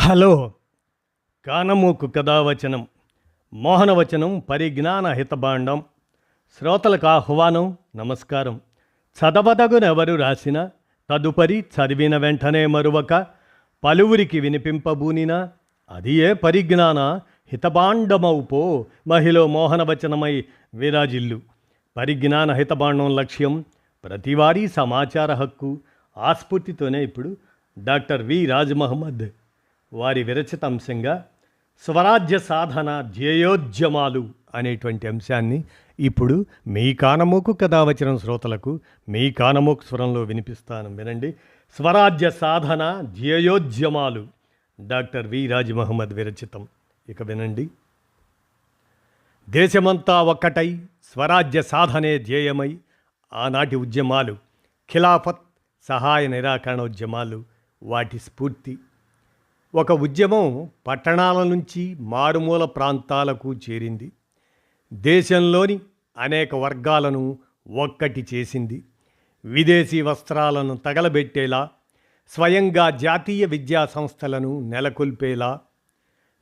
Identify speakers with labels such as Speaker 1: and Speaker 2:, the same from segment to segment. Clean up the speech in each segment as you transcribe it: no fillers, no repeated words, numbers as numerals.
Speaker 1: Hello. కానమూకు కథావచనం మోహనవచనం పరిజ్ఞాన హితబాండం. శ్రోతలకు ఆహ్వానం, నమస్కారం. చదవదగునెవరు రాసిన తదుపరి చదివిన వెంటనే మరువక పలువురికి వినిపింపబూనిన అది ఏ పరిజ్ఞాన హితబాండమౌపో మహిళ మోహనవచనమై విరాజిల్లు. పరిజ్ఞాన హితబాండం లక్ష్యం ప్రతివారీ సమాచార హక్కు. ఆస్ఫూర్తితోనే ఇప్పుడు డాక్టర్ వి రాజ్మహమ్మద్ వారి విరచిత అంశంగా స్వరాజ్య సాధన ధ్యేయోద్యమాలు అనేటువంటి అంశాన్ని ఇప్పుడు మీ కానమోకు కథావచనం శ్రోతలకు మీ కానమోకు స్వరంలో వినిపిస్తాను, వినండి. స్వరాజ్య సాధన ధ్యేయోద్యమాలు, డాక్టర్ వి రాజ్మహమ్మద్ విరచితం. ఇక వినండి. దేశమంతా ఒక్కటై స్వరాజ్య సాధనే ధ్యేయమై ఆనాటి ఉద్యమాలు, ఖిలాఫత్, సహాయ నిరాకరణోద్యమాలు వాటి స్ఫూర్తి. ఒక ఉద్యమం పట్టణాల నుంచి మారుమూల ప్రాంతాలకు చేరింది. దేశంలోని అనేక వర్గాలను ఒక్కటి చేసింది. విదేశీ వస్త్రాలను తగలబెట్టేలా, స్వయంగా జాతీయ విద్యా సంస్థలను నెలకొల్పేలా,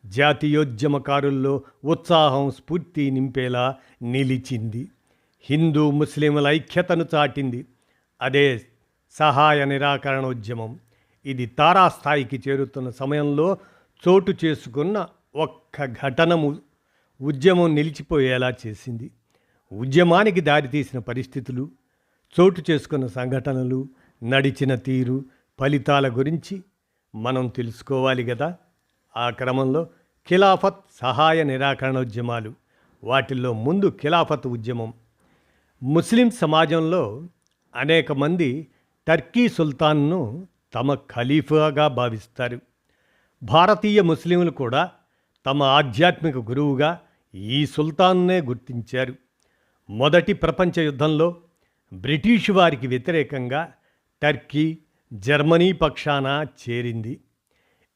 Speaker 1: జాతీయోద్యమకారుల్లో ఉత్సాహం, స్ఫూర్తి నింపేలా నిలిచింది. హిందూ ముస్లింల ఐక్యతను చాటింది. అదే సహాయ నిరాకరణోద్యమం. ఇది తారాస్థాయికి చేరుతున్న సమయంలో చోటు చేసుకున్న ఒక్క ఘటనము ఉద్యమం నిలిచిపోయేలా చేసింది. ఉద్యమానికి దారితీసిన పరిస్థితులు, చోటు చేసుకున్న సంఘటనలు, నడిచిన తీరు, ఫలితాల గురించి మనం తెలుసుకోవాలి కదా. ఆ క్రమంలో ఖిలాఫత్, సహాయ నిరాకరణోద్యమాలు, వాటిల్లో ముందు ఖిలాఫత్ ఉద్యమం. ముస్లిం సమాజంలో అనేక మంది టర్కీ సుల్తాన్ను తమ ఖలీఫాగా భావిస్తారు. భారతీయ ముస్లింలు కూడా తమ ఆధ్యాత్మిక గురువుగా ఈ సుల్తాన్నే గుర్తించారు. మొదటి ప్రపంచ యుద్ధంలో బ్రిటిష్ వారికి వ్యతిరేకంగా టర్కీ జర్మనీ పక్షాన చేరింది.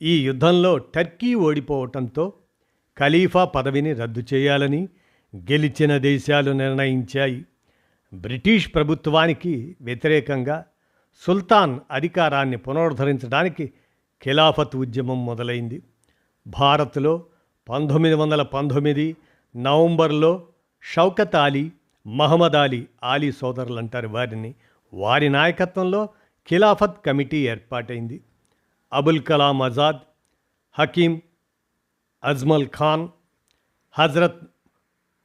Speaker 1: ఈ యుద్ధంలో టర్కీ ఓడిపోవటంతో ఖలీఫా పదవిని రద్దు చేయాలని గెలిచిన దేశాలు నిర్ణయించాయి. బ్రిటిష్ ప్రభుత్వానికి వ్యతిరేకంగా సుల్తాన్ అధికారాన్ని పునరుద్ధరించడానికి ఖిలాఫత్ ఉద్యమం మొదలైంది. భారత్లో 1919 నవంబర్లో షౌకత్ అలీ, మహమ్మద్ అలీ సోదరులు అంటారు వారి నాయకత్వంలో ఖిలాఫత్ కమిటీ ఏర్పాటైంది. అబుల్ కలాం ఆజాద్, హకీం అజ్మల్ ఖాన్, హజరత్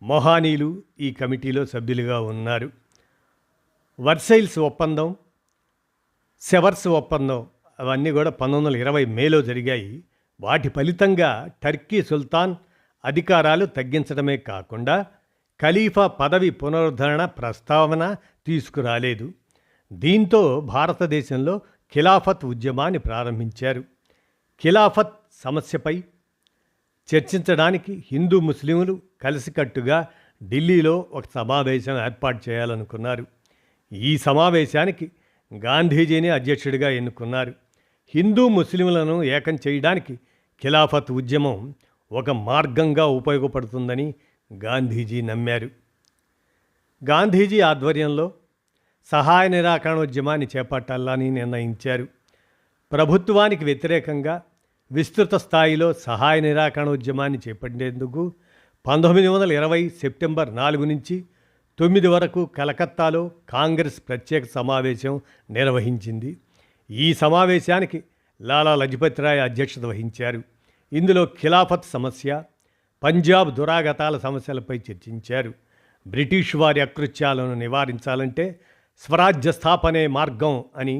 Speaker 1: మొహానీలు ఈ కమిటీలో సభ్యులుగా ఉన్నారు. వర్సైల్స్ ఒప్పందం, సెవర్స్ ఒప్పందం అవన్నీ కూడా 1920 మేలో జరిగాయి. వాటి ఫలితంగా టర్కీ సుల్తాన్ అధికారాలు తగ్గించడమే కాకుండా ఖలీఫా పదవి పునరుద్ధరణ ప్రస్తావన తీసుకురాలేదు. దీంతో భారతదేశంలో ఖిలాఫత్ ఉద్యమాన్ని ప్రారంభించారు. ఖిలాఫత్ సమస్యపై చర్చించడానికి హిందూ ముస్లింలు కలిసికట్టుగా ఢిల్లీలో ఒక సమావేశం ఏర్పాటు చేయాలనుకున్నారు. ఈ సమావేశానికి గాంధీజీని అధ్యక్షుడిగా ఎన్నుకున్నారు. హిందూ ముస్లింలను ఏకం చేయడానికి ఖిలాఫత్ ఉద్యమం ఒక మార్గంగా ఉపయోగపడుతుందని గాంధీజీ నమ్మారు. గాంధీజీ ఆధ్వర్యంలో సహాయ నిరాకరణోద్యమాన్ని చేపట్టాలని నిర్ణయించారు. ప్రభుత్వానికి వ్యతిరేకంగా విస్తృత స్థాయిలో సహాయ నిరాకరణోద్యమాన్ని చేపట్టేందుకు 1920 సెప్టెంబర్ 4 నుంచి 9 వరకు కలకత్తాలో కాంగ్రెస్ ప్రత్యేక సమావేశం నిర్వహించింది. ఈ సమావేశానికి లాలా లజపత్ రాయ్ అధ్యక్షత వహించారు. ఇందులో ఖిలాఫత్ సమస్య, పంజాబ్ దురాగతాల సమస్యలపై చర్చించారు. బ్రిటిష్ వారి అకృత్యాలను నివారించాలంటే స్వరాజ్య స్థాపనే మార్గం అని,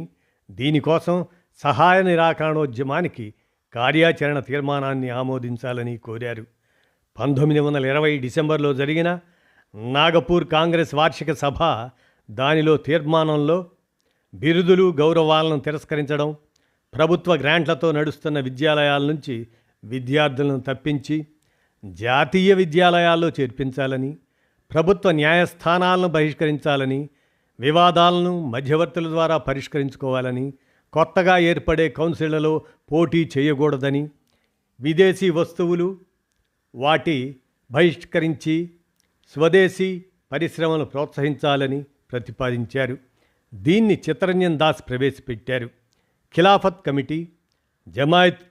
Speaker 1: దీనికోసం సహాయ నిరాకరణోద్యమానికి కార్యాచరణ తీర్మానాన్ని ఆమోదించాలని కోరారు. 1920 డిసెంబర్లో జరిగిన నాగపూర్ కాంగ్రెస్ వార్షిక సభ దానిలో తీర్మానంలో బిరుదులు, గౌరవాలను తిరస్కరించడం, ప్రభుత్వ గ్రాంట్లతో నడుస్తున్న విద్యాలయాల నుంచి విద్యార్థులను తప్పించి జాతీయ విద్యాలయాల్లో చేర్పించాలని, ప్రభుత్వ న్యాయస్థానాలను బహిష్కరించాలని, వివాదాలను మధ్యవర్తుల ద్వారా పరిష్కరించుకోవాలని, కొత్తగా ఏర్పడే కౌన్సిళ్లలో పోటీ చేయకూడదని, విదేశీ వస్తువులు వాటి బహిష్కరించి స్వదేశీ పరిశ్రమను ప్రోత్సహించాలని ప్రతిపాదించారు. దీన్ని చిత్తరంజన్ దాస్ ప్రవేశపెట్టారు. ఖిలాఫత్ కమిటీ, జమాయత్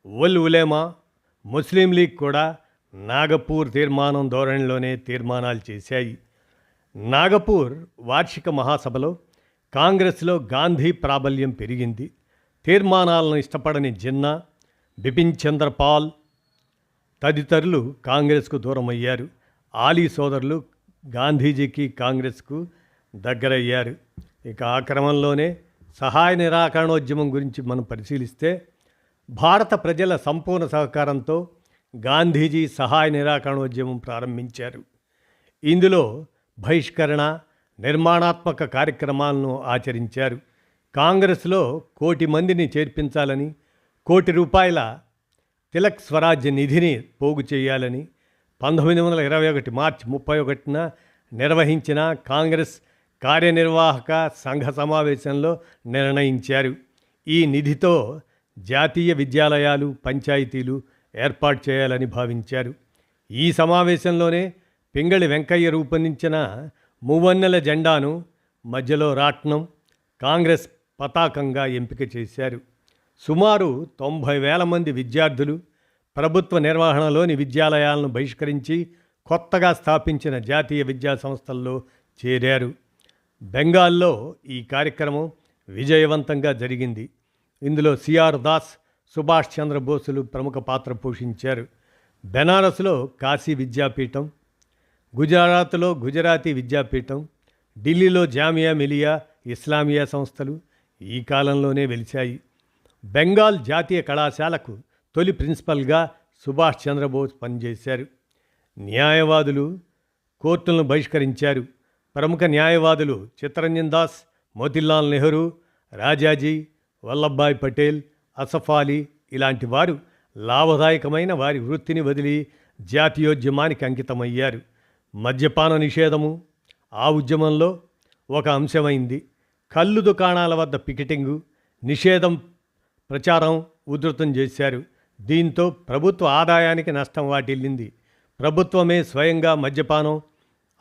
Speaker 1: ఉల్ ఉలేమా, ముస్లిం లీగ్ కూడా నాగపూర్ తీర్మానం ధోరణిలోనే తీర్మానాలు చేశాయి. నాగపూర్ వార్షిక మహాసభలో కాంగ్రెస్లో గాంధీ ప్రాబల్యం పెరిగింది. తీర్మానాలను ఇష్టపడని జిన్నా, బిపిన్ చంద్రపాల్ తదితరులు కాంగ్రెస్కు దూరమయ్యారు. ఆలీ సోదరులు గాంధీజీకి కాంగ్రెస్కు దగ్గరయ్యారు. ఇక ఆ క్రమంలోనే సహాయ నిరాకరణోద్యమం గురించి మనం పరిశీలిస్తే భారత ప్రజల సంపూర్ణ సహకారంతో గాంధీజీ సహాయ నిరాకరణోద్యమం ప్రారంభించారు. ఇందులో బహిష్కరణ, నిర్మాణాత్మక కార్యక్రమాలను ఆచరించారు. కాంగ్రెస్లో 1 కోటి మందిని చేర్పించాలని, 1 కోటి రూపాయల తిలక్ స్వరాజ్య నిధిని పోగు చేయాలని 1921 మార్చి 31న నిర్వహించిన కాంగ్రెస్ కార్యనిర్వాహక సంఘ సమావేశంలో నిర్ణయించారు. ఈ నిధితో జాతీయ విద్యాలయాలు, పంచాయతీలు ఏర్పాటు చేయాలని భావించారు. ఈ సమావేశంలోనే పింగళి వెంకయ్య రూపొందించిన మూవన్నెల జెండాను మధ్యలో రాట్నం కాంగ్రెస్ పతాకంగా ఎంపిక చేశారు. సుమారు 90,000 మంది విద్యార్థులు ప్రభుత్వ నిర్వహణలోని విద్యాలయాలను బహిష్కరించి కొత్తగా స్థాపించిన జాతీయ విద్యా సంస్థల్లో చేరారు. బెంగాల్లో ఈ కార్యక్రమం విజయవంతంగా జరిగింది. ఇందులో సిఆర్ దాస్, సుభాష్ చంద్రబోసులు ప్రముఖ పాత్ర పోషించారు. బెనారస్లో కాశీ విద్యాపీఠం, గుజరాత్లో గుజరాతీ విద్యాపీఠం, ఢిల్లీలో జామియా మిలియా ఇస్లామియా సంస్థలు ఈ కాలంలోనే వెలిశాయి. బెంగాల్ జాతీయ కళాశాలకు తొలి ప్రిన్సిపల్గా సుభాష్ చంద్రబోస్ పనిచేశారు. న్యాయవాదులు కోర్టులను బహిష్కరించారు. ప్రముఖ న్యాయవాదులు చిత్తరంజన్ దాస్, మోతీలాల్ నెహ్రూ, రాజాజీ, వల్లభాయ్ పటేల్, అసఫ్ అలీ ఇలాంటి వారు లాభదాయకమైన వారి వృత్తిని వదిలి జాతీయోద్యమానికి అంకితమయ్యారు. మద్యపాన నిషేధము ఆ ఉద్యమంలో ఒక అంశమైంది. కళ్ళు దుకాణాల వద్ద పికెటింగు, నిషేధం ప్రచారం ఉధృతం చేశారు. దీంతో ప్రభుత్వ ఆదాయానికి నష్టం వాటిల్లింది. ప్రభుత్వమే స్వయంగా మద్యపానం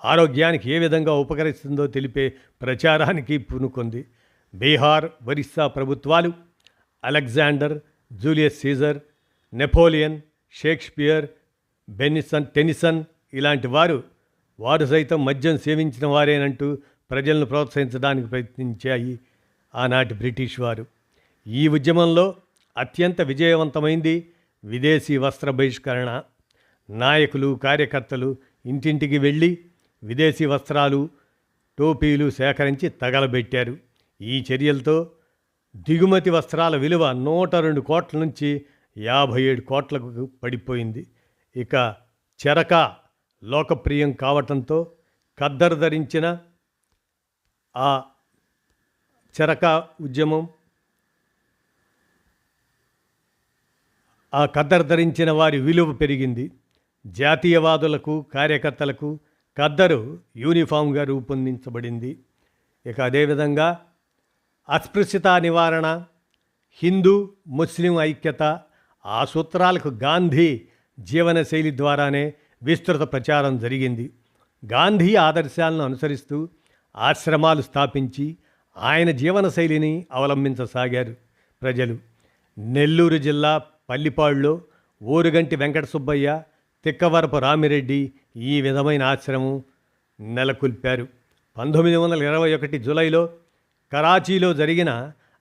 Speaker 1: ఆరోగ్యానికి ఏ విధంగా ఉపకరిస్తుందో తెలిపే ప్రచారానికి పూనుకుంది. బీహార్, ఒరిస్సా ప్రభుత్వాలు Alexander, Julius Caesar, Napoleon, Shakespeare, Tennyson ఇలాంటి వారు సైతం మద్యం సేవించిన వారేనంటూ ప్రజలను ప్రోత్సహించడానికి ప్రయత్నించాయి ఆనాటి బ్రిటిష్ వారు. ఈ ఉద్యమంలో అత్యంత విజయవంతమైంది విదేశీ వస్త్ర బహిష్కరణ. నాయకులు, కార్యకర్తలు ఇంటింటికి వెళ్ళి విదేశీ వస్త్రాలు, టోపీలు సేకరించి తగలబెట్టారు. ఈ చర్యలతో దిగుమతి వస్త్రాల విలువ 102 కోట్ల నుంచి 57 కోట్లకు పడిపోయింది. ఇక చెరక లోకప్రియం కావటంతో ఖద్దరు ధరించిన ఆ చెరక ఉద్యమం, ఆ ఖద్దరు ధరించిన వారి విలువ పెరిగింది. జాతీయవాదులకు, కార్యకర్తలకు ఖద్దరు యూనిఫామ్గా రూపొందించబడింది. ఇక అదేవిధంగా అస్పృశ్యత నివారణ, హిందూ ముస్లిం ఐక్యత ఆ సూత్రాలకు గాంధీ జీవనశైలి ద్వారానే విస్తృత ప్రచారం జరిగింది. గాంధీ ఆదర్శాలను అనుసరిస్తూ ఆశ్రమాలు స్థాపించి ఆయన జీవనశైలిని అవలంబించసాగారు ప్రజలు. నెల్లూరు జిల్లా పల్లిపాడులో ఊరుగంటి వెంకట సుబ్బయ్య, తిక్కవరపు రామిరెడ్డి ఈ విధమైన ఆశ్రమం నెలకొల్పారు. 1921 జూలైలో కరాచీలో జరిగిన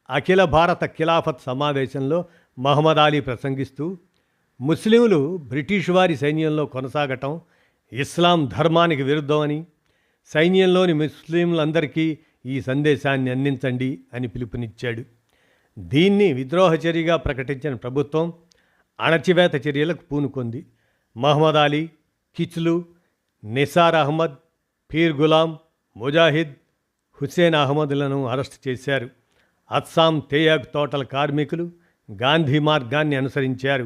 Speaker 1: అఖిల భారత ఖిలాఫత్ సమావేశంలో మహమ్మద్ అలీ ప్రసంగిస్తూ ముస్లింలు బ్రిటిష్ వారి సైన్యంలో కొనసాగటం ఇస్లాం ధర్మానికి విరుద్ధమని, సైన్యంలోని ముస్లింలందరికీ ఈ సందేశాన్ని అందించండి అని పిలుపునిచ్చాడు. దీన్ని విద్రోహ చర్యగా ప్రకటించిన ప్రభుత్వం అణచివేత చర్యలకు పూనుకుంది. మహమ్మద్ అలీ, కిచ్లు, నిసార్ అహ్మద్, పీర్ గులాం, ముజాహిద్, హుస్సేన్ అహ్మద్లను అరెస్టు చేశారు. అస్సాం తేయాకు తోటల కార్మికులు గాంధీ మార్గాన్ని అనుసరించారు.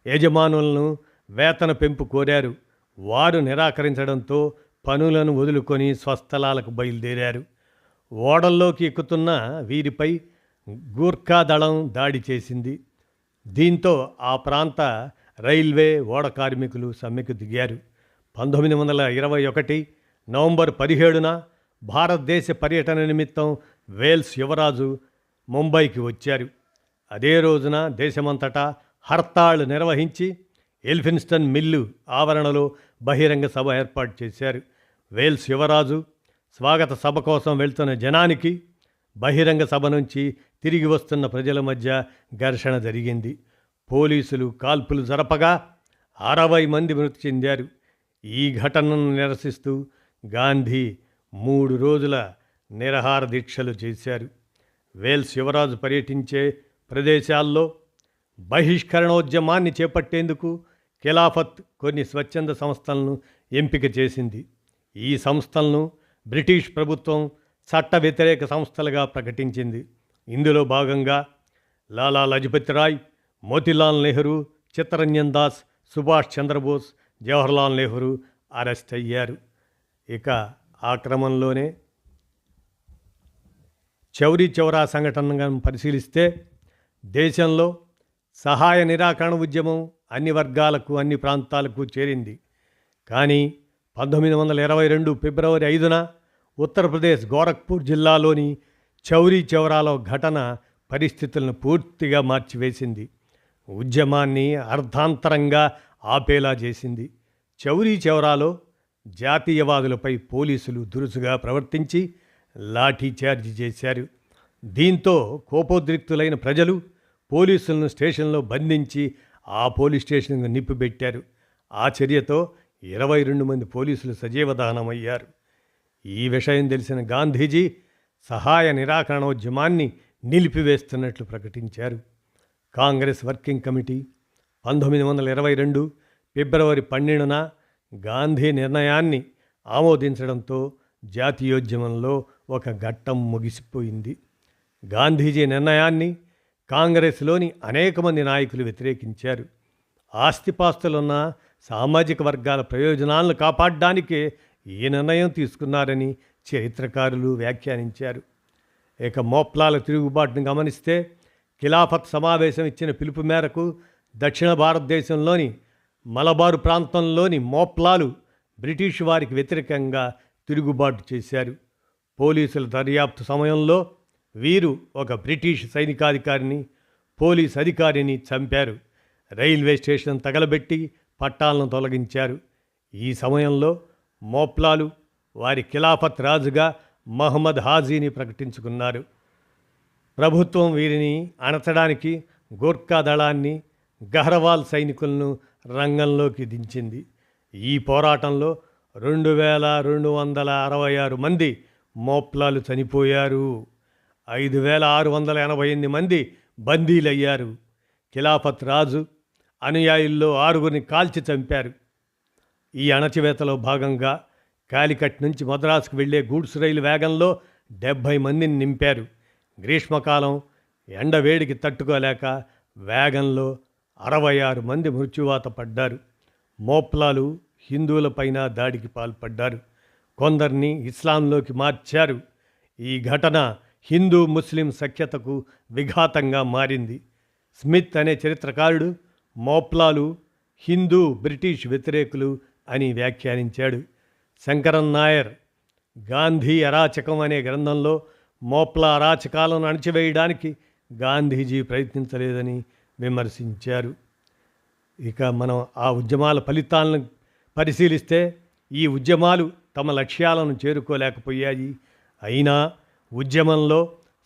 Speaker 1: యజమానులను వేతన పెంపు కోరారు. వారు నిరాకరించడంతో పనులను వదులుకొని స్వస్థలాలకు బయలుదేరారు. ఓడల్లోకి ఎక్కుతున్న వీరిపై గూర్ఖా దళం దాడి చేసింది. దీంతో ఆ ప్రాంత రైల్వే, ఓడ కార్మికులు సమ్మెకు దిగారు. 1921 నవంబర్ 17న భారతదేశ పర్యటన నిమిత్తం వేల్స్ యువరాజు ముంబైకి వచ్చారు. అదే రోజున దేశమంతటా హర్తాళ్ నిర్వహించి ఎల్ఫిన్స్టన్ మిల్లు ఆవరణలో బహిరంగ సభ ఏర్పాటు చేశారు. వేల్స్ యువరాజు స్వాగత సభ కోసం వెళ్తున్న జనానికి బహిరంగ సభ నుంచి తిరిగి వస్తున్న ప్రజల మధ్య ఘర్షణ జరిగింది. పోలీసులు కాల్పులు జరపగా 60 మంది మృతి చెందారు. ఈ ఘటనను నిరసిస్తూ గాంధీ 3 రోజుల నిరాహార దీక్షలు చేశారు. వేల్స్ యువరాజు పర్యటించే ప్రదేశాల్లో బహిష్కరణోద్యమాన్ని చేపట్టేందుకు ఖిలాఫత్ కొన్ని స్వచ్ఛంద సంస్థలను ఎంపిక చేసింది. ఈ సంస్థలను బ్రిటిష్ ప్రభుత్వం చట్ట వ్యతిరేక సంస్థలుగా ప్రకటించింది. ఇందులో భాగంగా లాలా లజపతి రాయ్, మోతీలాల్ నెహ్రూ, చిత్తరంజన్ దాస్, సుభాష్ చంద్రబోస్, జవహర్లాల్ నెహ్రూ అరెస్ట్ అయ్యారు. ఇక ఆ క్రమంలోనే చౌరీ చౌరా సంఘటనను పరిశీలిస్తే దేశంలో సహాయ నిరాకరణ ఉద్యమం అన్ని వర్గాలకు అన్ని ప్రాంతాలకు చేరింది. కానీ 1922 ఫిబ్రవరి 5న ఉత్తరప్రదేశ్ గోరఖ్పూర్ జిల్లాలోని చౌరీ చౌరాలో ఘటన పరిస్థితులను పూర్తిగా మార్చివేసింది. ఉద్యమాన్ని అర్ధాంతరంగా ఆపేలా చేసింది. చౌరీ చౌరాలో జాతీయవాదులపై పోలీసులు దురుసుగా ప్రవర్తించి లాఠీచార్జి చేశారు. దీంతో కోపోద్రిక్తులైన ప్రజలు పోలీసులను స్టేషన్లో బంధించి ఆ పోలీస్ స్టేషన్కు నిప్పిపెట్టారు. ఆ చర్యతో 22 మంది పోలీసులు సజీవ దహనమయ్యారు. ఈ విషయం తెలిసిన గాంధీజీ సహాయ నిరాకరణోద్యమాన్ని నిలిపివేస్తున్నట్లు ప్రకటించారు. కాంగ్రెస్ వర్కింగ్ కమిటీ 1922 ఫిబ్రవరి 12న గాంధీ నిర్ణయాన్ని ఆమోదించడంతో జాతీయోద్యమంలో ఒక ఘట్టం ముగిసిపోయింది. గాంధీజీ నిర్ణయాన్ని కాంగ్రెస్లోని అనేక మంది నాయకులు వ్యతిరేకించారు. ఆస్తిపాస్తులున్న సామాజిక వర్గాల ప్రయోజనాలను కాపాడడానికే ఈ నిర్ణయం తీసుకున్నారని చరిత్రకారులు వ్యాఖ్యానించారు. ఇక మోప్లాల తిరుగుబాటును గమనిస్తే ఖిలాఫత్ సమావేశం ఇచ్చిన పిలుపు మేరకు దక్షిణ భారతదేశంలోని మలబారు ప్రాంతంలోని మోప్లాలు బ్రిటిష్ వారికి వ్యతిరేకంగా తిరుగుబాటు చేశారు. పోలీసుల దర్యాప్తు సమయంలో వీరు ఒక బ్రిటిష్ సైనికాధికారిని, పోలీస్ అధికారిని చంపారు. రైల్వే స్టేషన్ తగలబెట్టి పట్టాలను తొలగించారు. ఈ సమయంలో మోప్లాలు వారి ఖిలాఫత్ రాజుగా మహమ్మద్ హాజీని ప్రకటించుకున్నారు. ప్రభుత్వం వీరిని అణచడానికి గోర్ఖా దళాన్ని, గహ్రవాల్ సైనికులను రంగంలోకి దించింది. ఈ పోరాటంలో 2266 మంది మోప్లాలు చనిపోయారు. 5688 మంది బందీలయ్యారు. ఖిలాఫత్ రాజు అనుయాయుల్లో 6గురిని కాల్చి చంపారు. ఈ అణచివేతలో భాగంగా కాలికట్ నుంచి మద్రాసుకు వెళ్లే గూడ్స్ రైలు వేగంలో 70 మందిని నింపారు. గ్రీష్మకాలం ఎండవేడికి తట్టుకోలేక వేగంలో 66 మంది మృత్యువాత పడ్డారు. మోప్లాలు హిందువులపైన దాడికి పాల్పడ్డారు. కొందరిని ఇస్లాంలోకి మార్చారు. ఈ ఘటన హిందూ ముస్లిం సఖ్యతకు విఘాతంగా మారింది. స్మిత్ అనే చరిత్రకారుడు మోప్లాలు హిందూ బ్రిటిష్ వ్యతిరేకులు అని వ్యాఖ్యానించాడు. శంకరన్ నాయర్ గాంధీ అరాచకం అనే గ్రంథంలో మోప్లా అరాచకాలను అణచివేయడానికి గాంధీజీ ప్రయత్నించలేదని విమర్శించారు. ఇక మనం ఆ ఉద్యమాల ఫలితాలను పరిశీలిస్తే ఈ ఉద్యమాలు తమ లక్ష్యాలను చేరుకోలేకపోయాయి. అయినా ఉద్యమంలో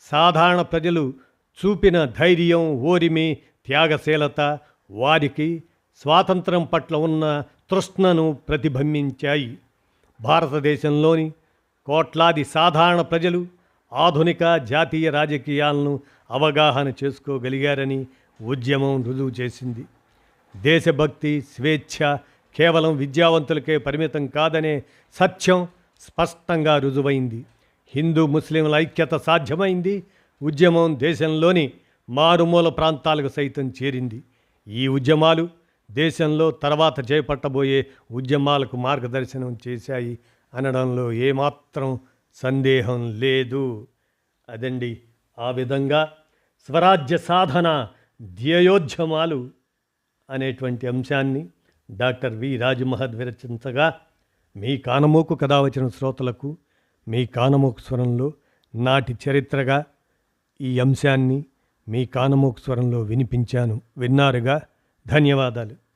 Speaker 1: సాధారణ ప్రజలు చూపిన ధైర్యం, ఓరిమి, త్యాగశీలత వారికి స్వాతంత్రం పట్ల ఉన్న తృష్ణను ప్రతిబింబించాయి. భారతదేశంలోని కోట్లాది సాధారణ ప్రజలు ఆధునిక జాతీయ రాజకీయాలను అవగాహన చేసుకోగలిగారని ఉద్యమం రుజువు చేసింది. దేశభక్తి, స్వేచ్ఛ కేవలం విద్యావంతులకే పరిమితం కాదనే సత్యం స్పష్టంగా రుజువైంది. హిందూ ముస్లింల ఐక్యత సాధ్యమైంది. ఉద్యమం దేశంలోని మారుమూల ప్రాంతాలకు సైతం చేరింది. ఈ ఉద్యమాలు దేశంలో తర్వాత చేపట్టబోయే ఉద్యమాలకు మార్గదర్శనం చేశాయి అనడంలో ఏమాత్రం సందేహం లేదు. అదండి ఆ విధంగా స్వరాజ్య సాధన ధ్యేయోద్యమాలు అనేటువంటి అంశాన్ని డాక్టర్ వి రాజమహద్ విరచించగా మీ కానమోకు కథ వచ్చిన శ్రోతలకు మీ కానమోకు స్వరంలో నాటి చరిత్రగా ఈ అంశాన్ని మీ కానమోకు స్వరంలో వినిపించాను. విన్నారుగా. ధన్యవాదాలు.